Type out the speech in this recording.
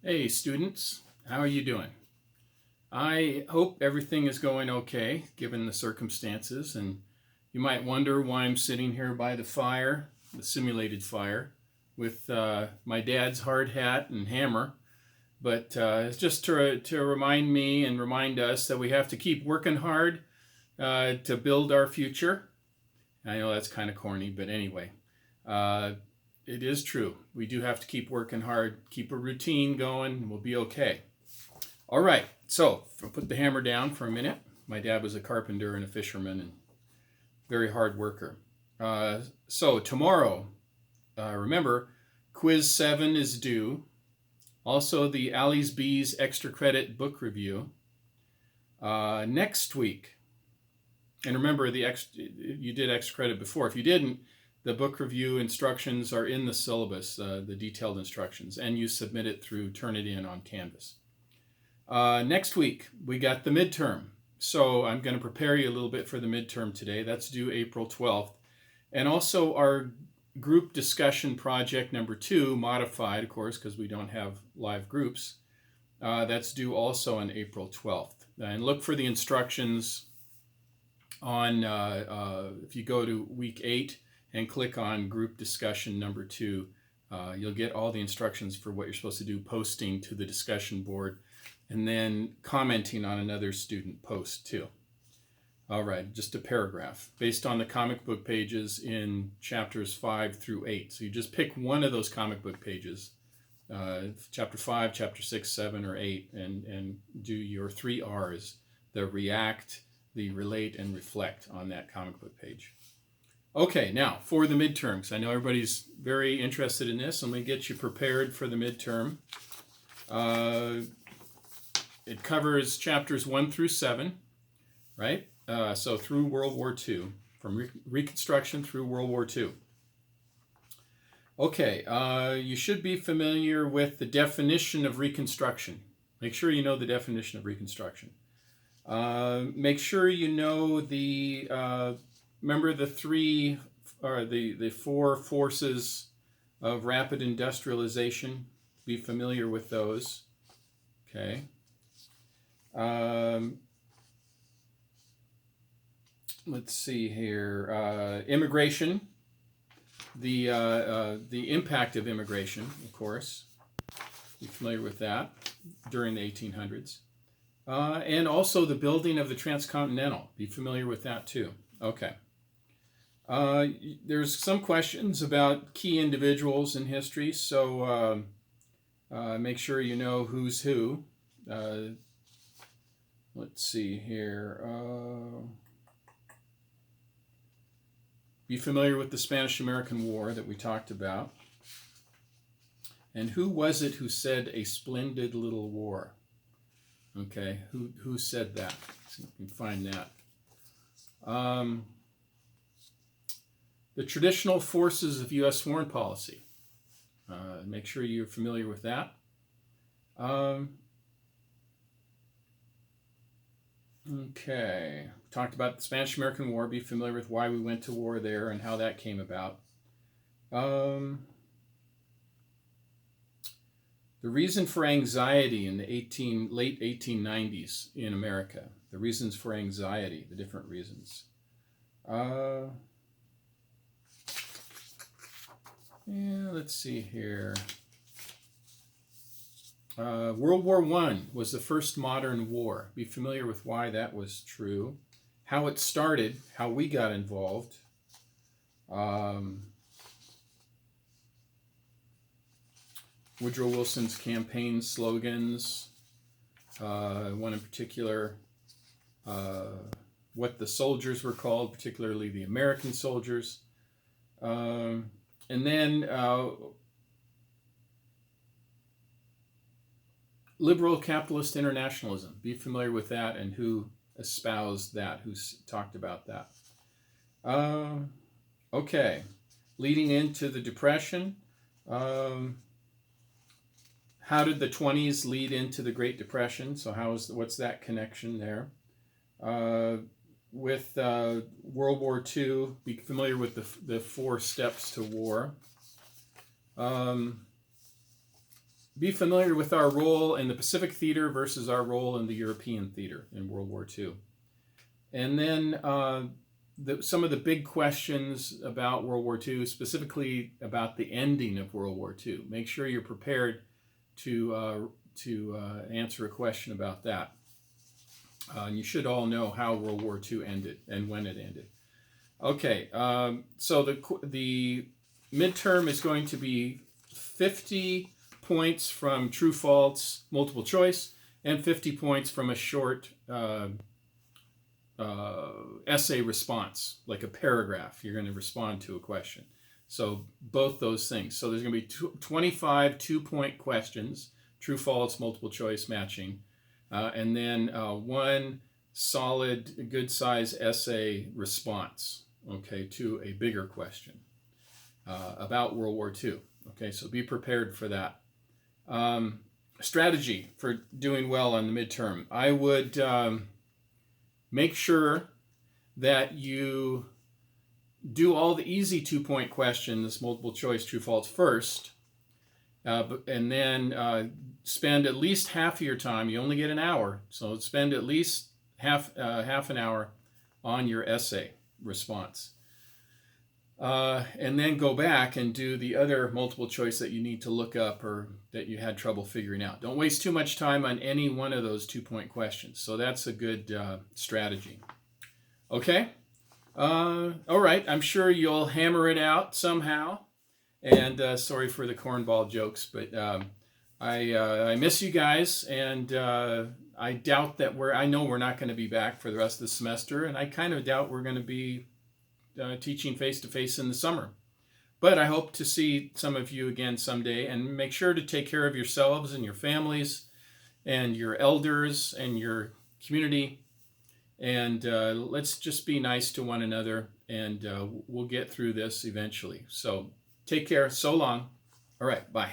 Hey students, how are you doing? I hope everything is going okay given the circumstances, and you might wonder why I'm sitting here by the fire, the simulated fire, with my dad's hard hat and hammer. But it's just to remind me and remind us that we have to keep working hard to build our future. I know that's kind of corny, but anyway, uh, it is true. We do have to keep working hard, keep a routine going, and we'll be okay. All right, so I'll put the hammer down for a minute. My dad was a carpenter and a fisherman and very hard worker. So tomorrow, remember, quiz 7 is due. Also, the Allie's Bees extra credit book review. Next week, and remember, you did extra credit before. If you didn't, the book review instructions are in the syllabus, the detailed instructions, and you submit it through Turnitin on Canvas. Next week, we got the midterm. So I'm going to prepare you a little bit for the midterm today. That's due April 12th. And also our group discussion project number 2, modified, of course, because we don't have live groups. That's due also on April 12th. And look for the instructions on, if you go to week 8 and click on group discussion number 2, you'll get all the instructions for what you're supposed to do, posting to the discussion board, and then commenting on another student post too. All right, just a paragraph based on the comic book pages in chapters 5 through 8. So you just pick one of those comic book pages, chapter 5, chapter 6, 7, or 8, and do your 3 R's, the react, the relate, and reflect on that comic book page. Okay, now for the midterms. I know everybody's very interested in this, and we get you prepared for the midterm. It covers chapters 1 through 7, right? So through World War II, from Reconstruction through World War II. Okay, you should be familiar with the definition of Reconstruction. Make sure you know the definition of Reconstruction. Make sure you know remember the the 4 forces of rapid industrialization. Be familiar with those. Okay. Let's see here. Immigration, the impact of immigration, of course. You're familiar with that during the 1800s. And also the building of the transcontinental. Be familiar with that too. Okay. There's some questions about key individuals in history, so make sure you know who's who. Let's see here. Be familiar with the Spanish-American War that we talked about. And who was it who said a splendid little war? Okay, who said that? So you can find that. The traditional forces of U.S. foreign policy. Make sure you're familiar with that. Okay, talked about the Spanish-American War. Be familiar with why we went to war there and how that came about. The reason for anxiety in the late 1890s in America. The reasons for anxiety, the different reasons. Let's see here. World War I was the first modern war. Be familiar with why that was true, how it started, how we got involved. Woodrow Wilson's campaign slogans, one in particular, what the soldiers were called, particularly the American soldiers. And then liberal capitalist internationalism. Be familiar with that and who espoused that, who talked about that. Okay, leading into the Depression. How did the 20s lead into the Great Depression? So what's that connection there? With World War II, be familiar with the 4 steps to war. be familiar with our role in the Pacific theater versus our role in the European theater in World War II. And then some of the big questions about World War II, specifically about the ending of World War II. Make sure you're prepared to answer a question about that. And you should all know how World War II ended and when it ended. Okay, so the midterm is going to be 50 points from true false multiple choice and 50 points from a short essay response, like a paragraph. You're going to respond to a question. So both those things. So there's going to be 25 2-point questions, true false multiple choice matching, and then one solid good size essay response, okay, to a bigger question about World War II. Okay, so be prepared for that. Strategy for doing well on the midterm. I would make sure that you do all the easy 2-point questions, multiple choice, true, false first, and then spend at least half of your time. You only get an hour, so spend at least half an hour on your essay response. And then go back and do the other multiple choice that you need to look up or that you had trouble figuring out. Don't waste too much time on any one of those 2-point questions. So that's a good strategy. Okay? All right. I'm sure you'll hammer it out somehow. And sorry for the cornball jokes, but I miss you guys, and I doubt that I know we're not going to be back for the rest of the semester, and I kind of doubt we're going to be teaching face-to-face in the summer. But I hope to see some of you again someday, and make sure to take care of yourselves and your families and your elders and your community, and let's just be nice to one another, and we'll get through this eventually. So take care. So long. All right. Bye.